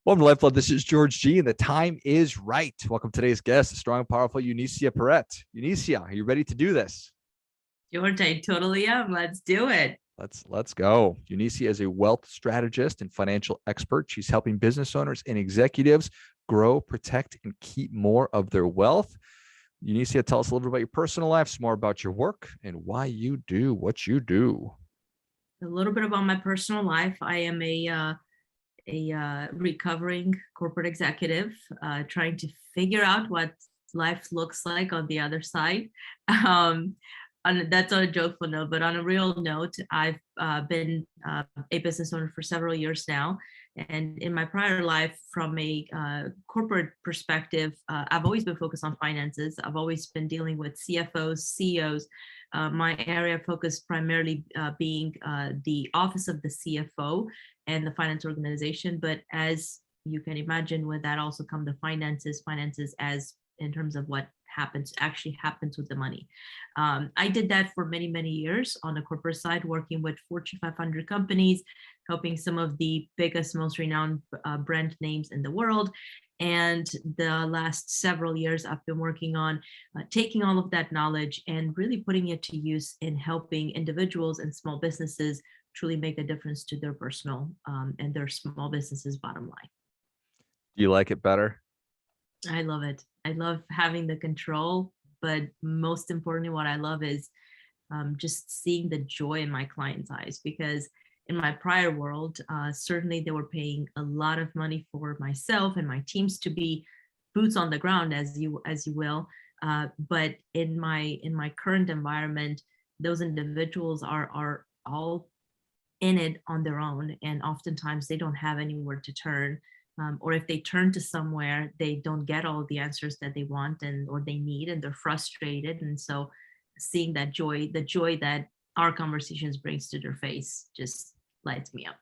Welcome to LifeBlood. This is George G, and the time is right. Welcome to today's guest, the strong and powerful Eunicia Peret. Eunicia, are you ready to do this? George, I totally am. Let's do it. Let's go. Eunicia is a wealth strategist and financial expert. She's helping business owners and executives grow, protect, and keep more of their wealth. Eunicia, tell us a little bit about your personal life, some more about your work, and why you do what you do. A little bit about my personal life. I am a recovering corporate executive, trying to figure out what life looks like on the other side. Um, that's on a jokeful note, but on a real note, I've been a business owner for several years now. And in my prior life, from a corporate perspective, I've always been focused on finances. I've always been dealing with CFOs, CEOs. My area of focus primarily being the office of the CFO and the finance organization. But as you can imagine, with that also come the finances as in terms of what actually happens with the money. I did that for many years on the corporate side, working with Fortune 500 companies, helping some of the biggest, most renowned brand names in the world. And the last several years, I've been working on taking all of that knowledge and really putting it to use in helping individuals and small businesses truly make a difference to their personal and their small businesses' bottom line. Do you like it better? I love it. I love having the control, but most importantly, what I love is just seeing the joy in my clients' eyes. Because in my prior world, certainly they were paying a lot of money for myself and my teams to be boots on the ground, as you will. But in my current environment, those individuals are all in it on their own, and oftentimes they don't have anywhere to turn. Or if they turn to somewhere, they don't get all the answers that they want or they need, and they're frustrated. And so seeing that joy, the joy that our conversations brings to their face, just lights me up.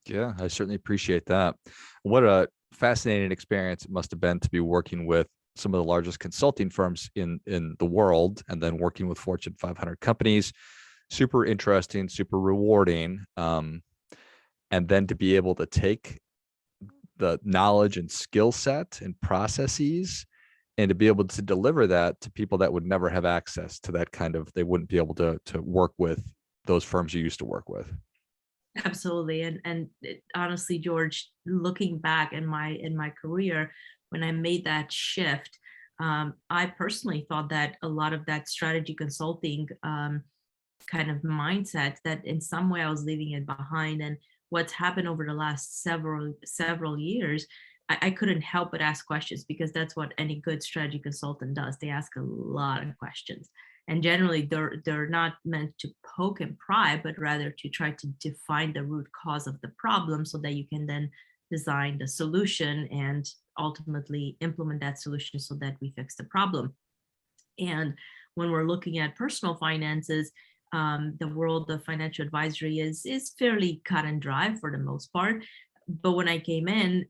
Yeah, I certainly appreciate that. What a fascinating experience it must have been to be working with some of the largest consulting firms in the world, and then working with Fortune 500 companies. Super interesting, super rewarding. And then to be able to take the knowledge and skill set and processes and to be able to deliver that to people that would never have access to that they wouldn't be able to work with those firms you used to work with. Absolutely. And honestly, George, looking back in my career, when I made that shift, I personally thought that a lot of that strategy consulting kind of mindset, that in some way I was leaving it behind. And what's happened over the last several years, I couldn't help but ask questions, because that's what any good strategy consultant does. They ask a lot of questions, and generally they're not meant to poke and pry, but rather to try to define the root cause of the problem, so that you can then design the solution and ultimately implement that solution so that we fix the problem. And when we're looking at personal finances, the world of financial advisory is fairly cut and dry for the most part. But when I came in,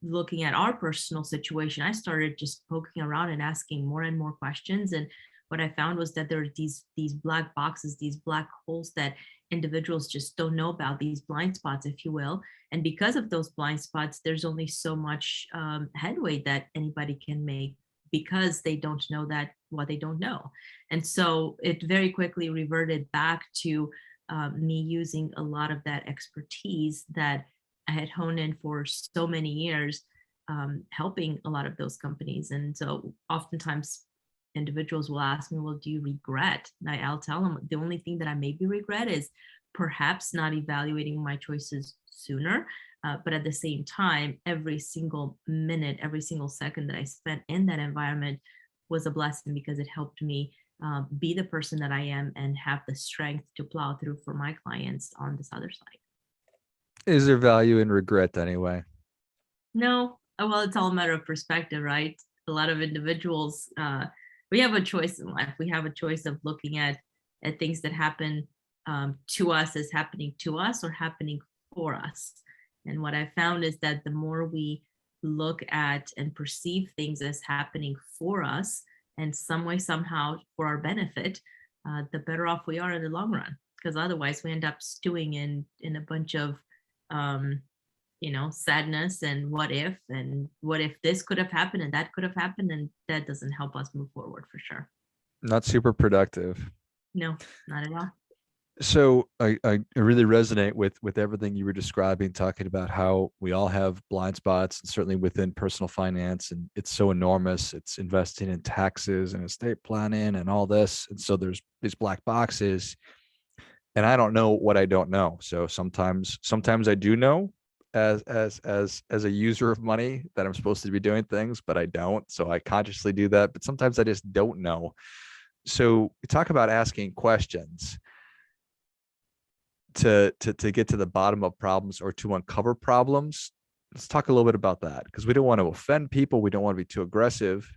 looking at our personal situation, I started just poking around and asking more and more questions. And what I found was that there are these black boxes, these black holes that individuals just don't know about, these blind spots, if you will. And because of those blind spots, there's only so much headway that anybody can make, because they don't know that what they don't know. And so it very quickly reverted back to me using a lot of that expertise that I had honed in for so many years, helping a lot of those companies. And so oftentimes individuals will ask me, well, do you regret? And I'll tell them the only thing that I maybe regret is perhaps not evaluating my choices sooner. But at the same time, every single minute, every single second that I spent in that environment was a blessing, because it helped me be the person that I am and have the strength to plow through for my clients on this other side. Is there value in regret anyway? No, well, it's all a matter of perspective, right? A lot of individuals, we have a choice in life. We have a choice of looking at things that happen to us as happening to us or happening for us. And what I found is that the more we look at and perceive things as happening for us, and some way, somehow for our benefit, the better off we are in the long run. Because otherwise we end up stewing in a bunch of sadness and what if this could have happened and that could have happened, and that doesn't help us move forward for sure. Not super productive. No, not at all. So I really resonate with everything you were describing, talking about how we all have blind spots, and certainly within personal finance, and it's so enormous. It's investing in taxes and estate planning and all this. And so there's these black boxes, and I don't know what I don't know. So sometimes I do know as a user of money that I'm supposed to be doing things, but I don't. So I consciously do that. But sometimes I just don't know. So we talk about asking questions to get to the bottom of problems or to uncover problems. Let's talk a little bit about that, because we don't want to offend people. We don't want to be too aggressive.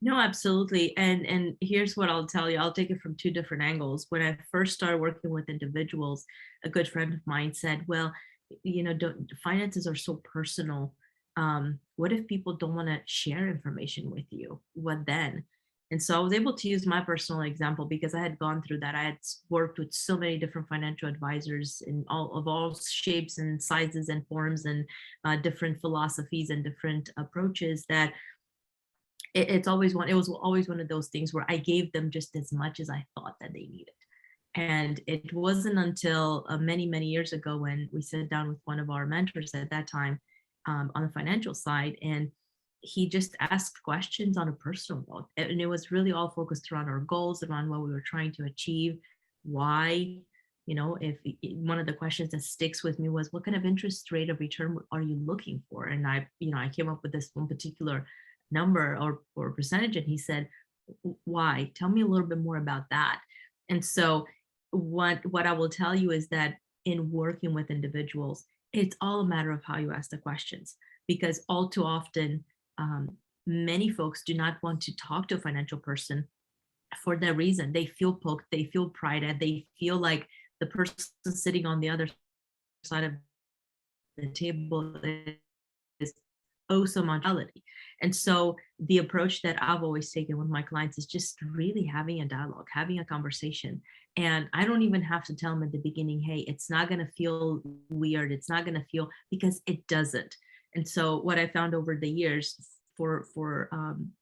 No, absolutely. And here's what I'll tell you. I'll take it from two different angles. When I first started working with individuals, a good friend of mine said, well, finances are so personal. What if people don't want to share information with you? What then? And so I was able to use my personal example because I had gone through that. I had worked with so many different financial advisors in all shapes and sizes and forms, and different philosophies and different approaches, that it was always one of those things where I gave them just as much as I thought that they needed. And it wasn't until many, many years ago when we sat down with one of our mentors at that time, on the financial side, and he just asked questions on a personal note. And it was really all focused around our goals, around what we were trying to achieve, why. If one of the questions that sticks with me was, what kind of interest rate of return are you looking for? And I came up with this one particular number or percentage, and he said, why? Tell me a little bit more about that. And so what I will tell you is that in working with individuals, it's all a matter of how you ask the questions, because all too often, many folks do not want to talk to a financial person for that reason. They feel poked, they feel prided, they feel like the person sitting on the other side of the table is so much reality. And so the approach that I've always taken with my clients is just really having a dialogue, having a conversation. And I don't even have to tell them at the beginning, hey, it's not going to feel weird. It's not going to feel, because it doesn't. And so what I found over the years for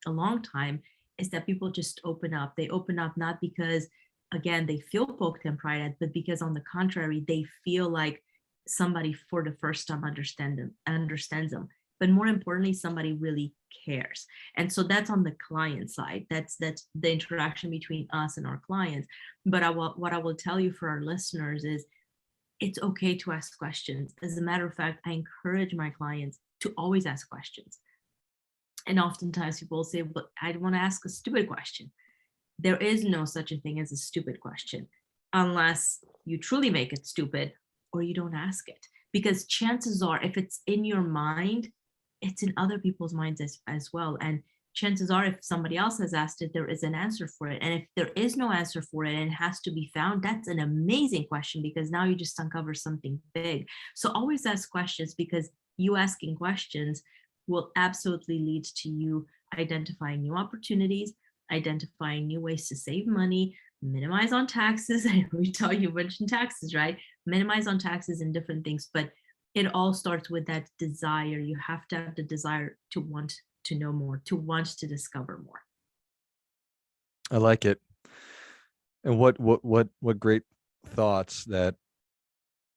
a long time is that people just open up. They open up not because, again, they feel poked and prided, but because on the contrary, they feel like somebody for the first time understands them. But more importantly, somebody really cares. And so that's on the client side. That's the interaction between us and our clients. But what I will tell you for our listeners is, it's okay to ask questions. As a matter of fact, I encourage my clients to always ask questions. And oftentimes people say, but I want to ask a stupid question. There is no such a thing as a stupid question, unless you truly make it stupid or you don't ask it. Because chances are, if it's in your mind, it's in other people's minds as well. And chances are, if somebody else has asked it, there is an answer for it. And if there is no answer for it and it has to be found, that's an amazing question, because now you just uncover something big. So always ask questions, because you asking questions will absolutely lead to you identifying new opportunities, identifying new ways to save money, minimize on taxes. I know you mentioned taxes, right? Minimize on taxes and different things, but it all starts with that desire. You have to have the desire to want to know more, to want to discover more. I like it. And what great thoughts, that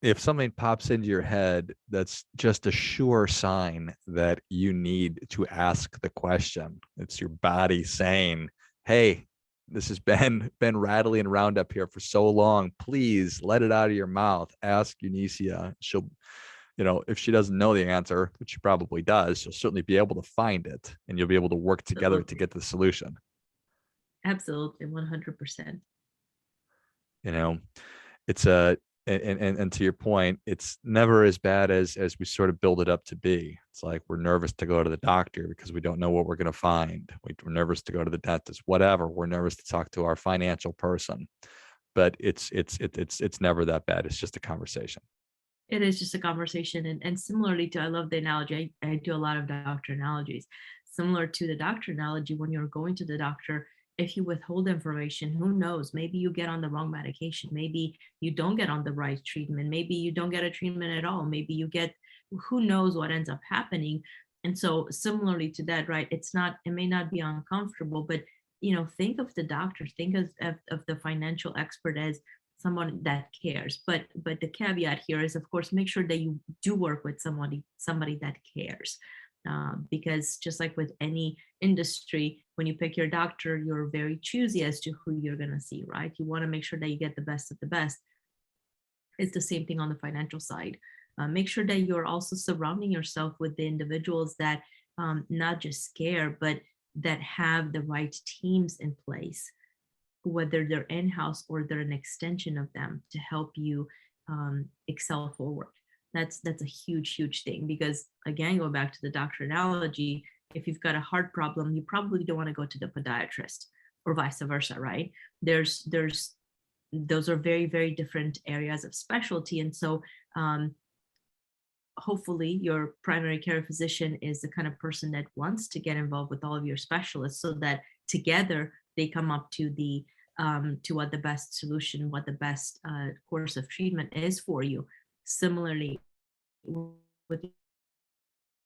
if something pops into your head, that's just a sure sign that you need to ask the question. It's your body saying, hey, this has been rattling around up here for so long. Please let it out of your mouth. Ask Eunicia. She'll, if she doesn't know the answer, which she probably does, she'll certainly be able to find it, and you'll be able to work together to get the solution. Absolutely, 100%. It's and to your point, it's never as bad as we sort of build it up to be. It's like we're nervous to go to the doctor because we don't know what we're going to find. We're nervous to go to the dentist, whatever. We're nervous to talk to our financial person, but it's never that bad. It's just a conversation. It is just a conversation. And similarly to, I love the analogy. I do a lot of doctor analogies. Similar to the doctor analogy, when you're going to the doctor, if you withhold information, who knows? Maybe you get on the wrong medication. Maybe you don't get on the right treatment. Maybe you don't get a treatment at all. Maybe you get who knows what ends up happening. And so similarly to that, right, it may not be uncomfortable, but think of the doctor, think of the financial expert as someone that cares. But the caveat here is, of course, make sure that you do work with somebody that cares. Because just like with any industry, when you pick your doctor, you're very choosy as to who you're going to see, right? You want to make sure that you get the best of the best. It's the same thing on the financial side. Make sure that you're also surrounding yourself with the individuals that not just care, but that have the right teams in place, whether they're in-house or they're an extension of them to help you excel forward. That's a huge thing, because again, go back to the doctor analogy. If you've got a heart problem, you probably don't want to go to the podiatrist, or vice versa, right? Those are very different areas of specialty. And so hopefully your primary care physician is the kind of person that wants to get involved with all of your specialists, so that together they come up to what the best solution, what the best course of treatment is for you. Similarly, with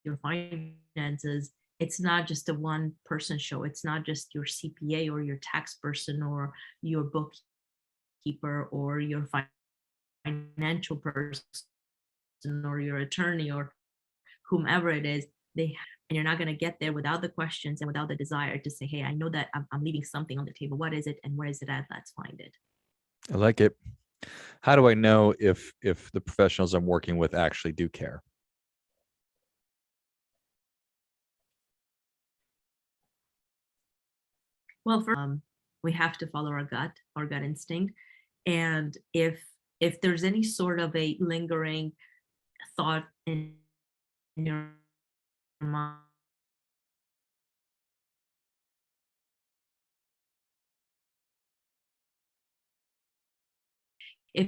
your finances, it's not just a one person show. It's not just your CPA or your tax person or your bookkeeper or your financial person or your attorney or whomever it is. And you're not going to get there without the questions and without the desire to say, hey, I know that I'm leaving something on the table. What is it and where is it at? Let's find it. I like it. How do I know if the professionals I'm working with actually do care? Well, first, we have to follow our gut instinct. And if there's any sort of a lingering thought in your mind, if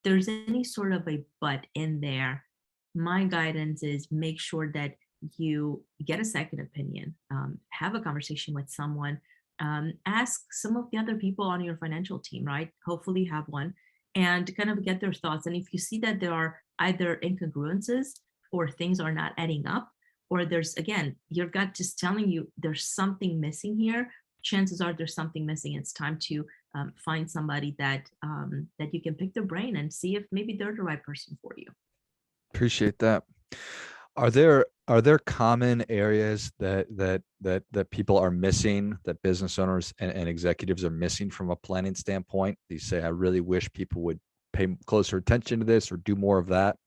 there's any sort of a but in there, my guidance is make sure that you get a second opinion, have a conversation with someone, ask some of the other people on your financial team, right? Hopefully you have one, and kind of get their thoughts. And if you see that there are either incongruences or things are not adding up, or there's, again, your gut just telling you there's something missing here, chances are there's something missing. It's time to find somebody that you can pick their brain and see if maybe they're the right person for you. Appreciate that. Are there common areas that people are missing, that business owners and executives are missing from a planning standpoint? You say, I really wish people would pay closer attention to this or do more of that.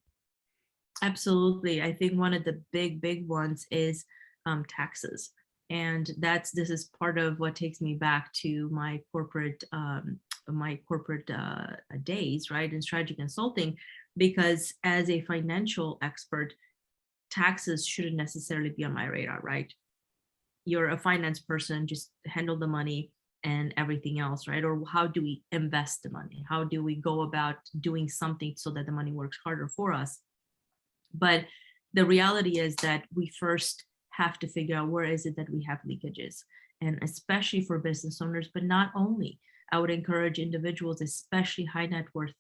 Absolutely. I think one of the big ones is taxes. And this is part of what takes me back to my corporate days, right, in strategy consulting, because as a financial expert, taxes shouldn't necessarily be on my radar, right? You're a finance person, just handle the money and everything else, right? Or how do we invest the money? How do we go about doing something so that the money works harder for us? But the reality is that we first have to figure out where is it that we have leakages, and especially for business owners, but not only. I would encourage individuals, especially high net worth,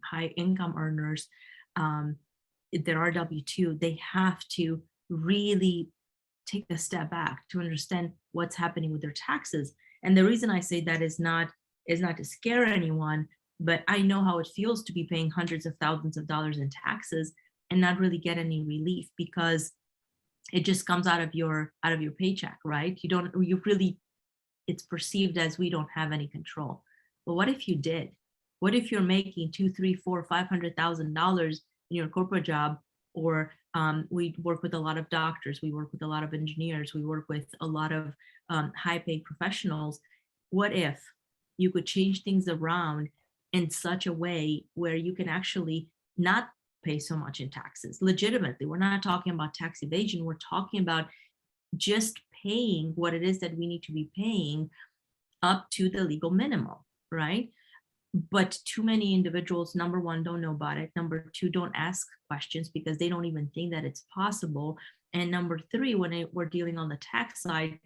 high income earners, that are W-2, they have to really take a step back to understand what's happening with their taxes. And the reason I say that is not to scare anyone, but I know how it feels to be paying hundreds of thousands of dollars in taxes and not really get any relief, because it just comes out of your paycheck, right? It's perceived as we don't have any control. But what if you did? What if you're making $2, $3, $4, $500,000 in your corporate job? Or we work with a lot of doctors, we work with a lot of engineers, we work with a lot of high-paid professionals. What if you could change things around in such a way where you can actually not pay so much in taxes legitimately? We're not talking about tax evasion. We're talking about just paying what it is that we need to be paying up to the legal minimum, right? But too many individuals, number one, don't know about it. Number two, don't ask questions because they don't even think that it's possible. And number three, when we're dealing on the tax side,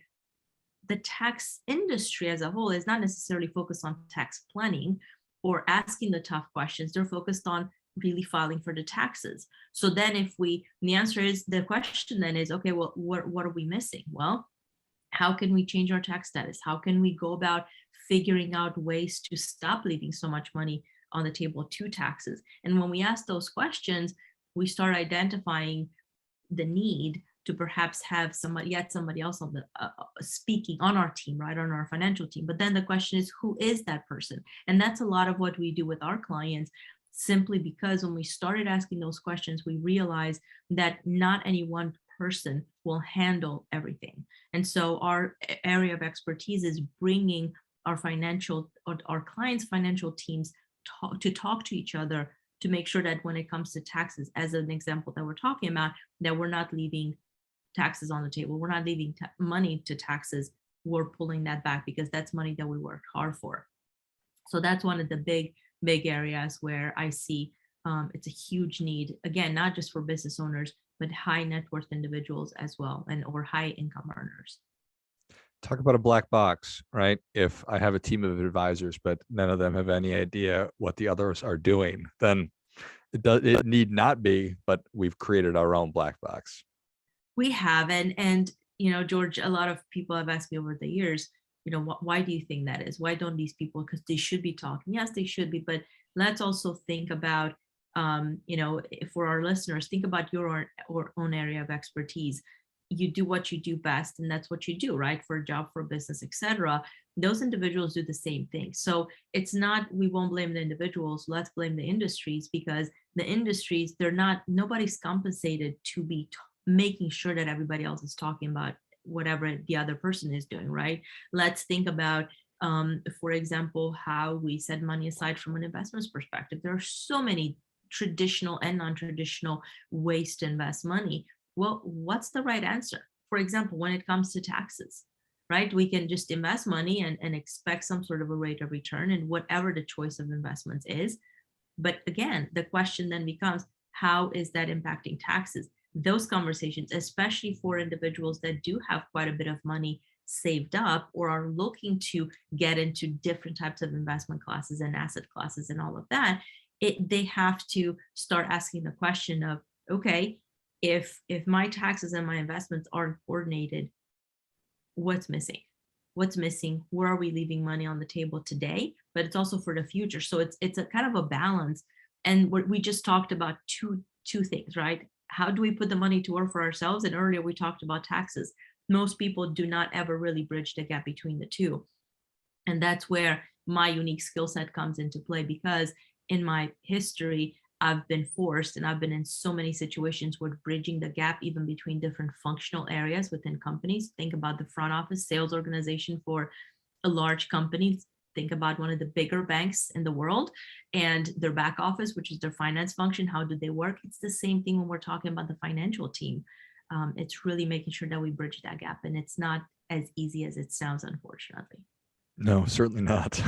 the tax industry as a whole is not necessarily focused on tax planning or asking the tough questions. They're focused on really filing for the taxes. So then the answer is, the question then is, okay, well, what are we missing? Well, how can we change our tax status? How can we go about figuring out ways to stop leaving so much money on the table to taxes? And when we ask those questions, we start identifying the need to perhaps have somebody else on the speaking on our team, right, on our financial team. But then the question is, who is that person? And that's a lot of what we do with our clients, simply because when we started asking those questions, we realized that not any one person will handle everything. And so our area of expertise is bringing our clients' financial teams to talk to each other, to make sure that when it comes to taxes, as an example that we're talking about, that we're not leaving taxes on the table. We're not leaving money to taxes. We're pulling that back because that's money that we worked hard for. So that's one of the big areas where I see it's a huge need, again, not just for business owners, but high net worth individuals as well, or high income earners. Talk about a black box, right? If I have a team of advisors, but none of them have any idea what the others are doing, then it need not be, but we've created our own black box. We have, and George, a lot of people have asked me over the years, why do you think that is? Why don't these people, because they should be talking. Yes, they should be, but let's also think about, for our listeners, think about your own area of expertise. You do what you do best, and that's what you do, right? For a job, for a business, etc. Those individuals do the same thing. So it's not, we won't blame the individuals, let's blame the industries, because the industries, nobody's compensated to be making sure that everybody else is talking about whatever the other person is doing, right? Let's think about, for example, how we set money aside from an investments perspective. There are so many traditional and non-traditional ways to invest money. Well, what's the right answer? For example, when it comes to taxes, right? We can just invest money and expect some sort of a rate of return in whatever the choice of investments is. But again, the question then becomes, how is that impacting taxes? Those conversations, especially for individuals that do have quite a bit of money saved up or are looking to get into different types of investment classes and asset classes and all of that, they have to start asking the question of, okay, if my taxes and my investments aren't coordinated, what's missing? What's missing? Where are we leaving money on the table today? But it's also for the future. So it's a kind of a balance. And we just talked about two things, right? How do we put the money to work for ourselves? And earlier we talked about taxes. Most people do not ever really bridge the gap between the two. And that's where my unique skill set comes into play, because in my history, I've been forced, and I've been in so many situations where bridging the gap even between different functional areas within companies. Think about the front office sales organization for a large company. Think about one of the bigger banks in the world and their back office, which is their finance function. How do they work? It's the same thing when we're talking about the financial team. It's really making sure that we bridge that gap, and it's not as easy as it sounds, unfortunately. No, certainly not.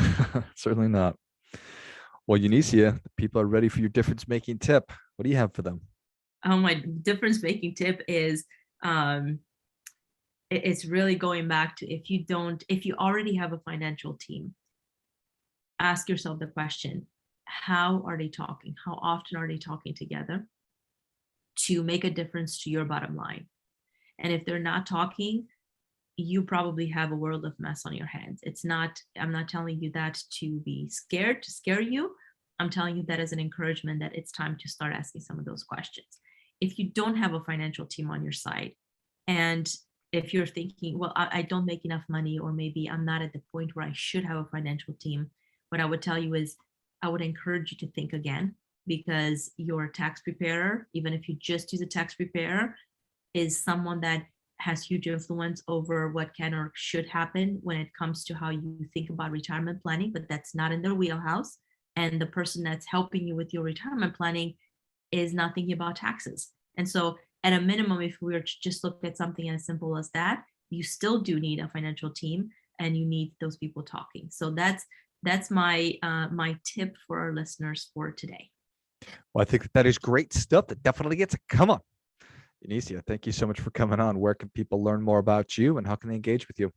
Certainly not. Well, Eunicia, people are ready for your difference-making tip. What do you have for them? My difference-making tip is, it's really going back to, if you already have a financial team, ask yourself the question, how are they talking? How often are they talking together to make a difference to your bottom line? And if they're not talking, you probably have a world of mess on your hands. I'm not telling you that to be scared, to scare you. I'm telling you that as an encouragement that it's time to start asking some of those questions. If you don't have a financial team on your side, and if you're thinking, well, I don't make enough money, or maybe I'm not at the point where I should have a financial team, what I would tell you is, I would encourage you to think again, because your tax preparer, even if you just use a tax preparer, is someone that has huge influence over what can or should happen when it comes to how you think about retirement planning, but that's not in their wheelhouse. And the person that's helping you with your retirement planning is not thinking about taxes. And so at a minimum, if we were to just look at something as simple as that, you still do need a financial team, and you need those people talking. So that's my my tip for our listeners for today. Well, I think that is great stuff. That definitely gets a come on. Eunicia, thank you so much for coming on. Where can people learn more about you, and how can they engage with you?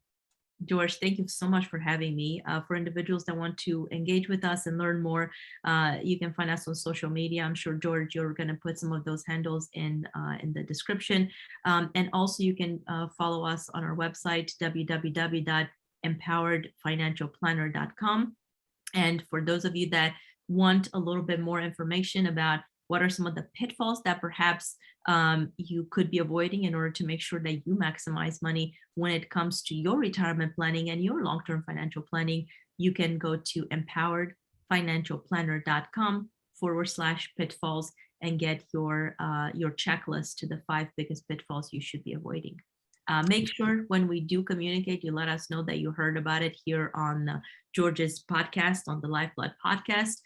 George, thank you so much for having me. For individuals that want to engage with us and learn more, you can find us on social media. I'm sure, George, you're going to put some of those handles in the description. And also you can follow us on our website, www.empoweredfinancialplanner.com. And for those of you that want a little bit more information about what are some of the pitfalls that perhaps you could be avoiding in order to make sure that you maximize money when it comes to your retirement planning and your long-term financial planning, you can go to empoweredfinancialplanner.com/pitfalls and get your checklist to the 5 biggest pitfalls you should be avoiding. Make sure when we do communicate, you let us know that you heard about it here on George's podcast, on the LifeBlood podcast,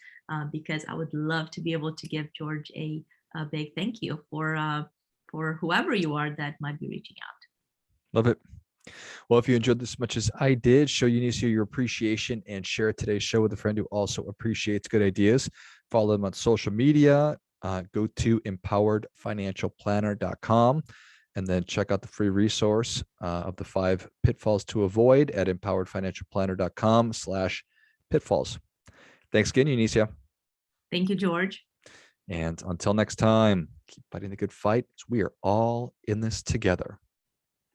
because I would love to be able to give George a big thank you for whoever you are that might be reaching out. Love it. Well, if you enjoyed this as much as I did, show Eunicia your appreciation and share today's show with a friend who also appreciates good ideas. Follow them on social media. Go to empoweredfinancialplanner.com and then check out the free resource of the 5 pitfalls to avoid at empoweredfinancialplanner.com/pitfalls. Thanks again, Eunicia. Thank you, George. And until next time, keep fighting the good fight. We are all in this together.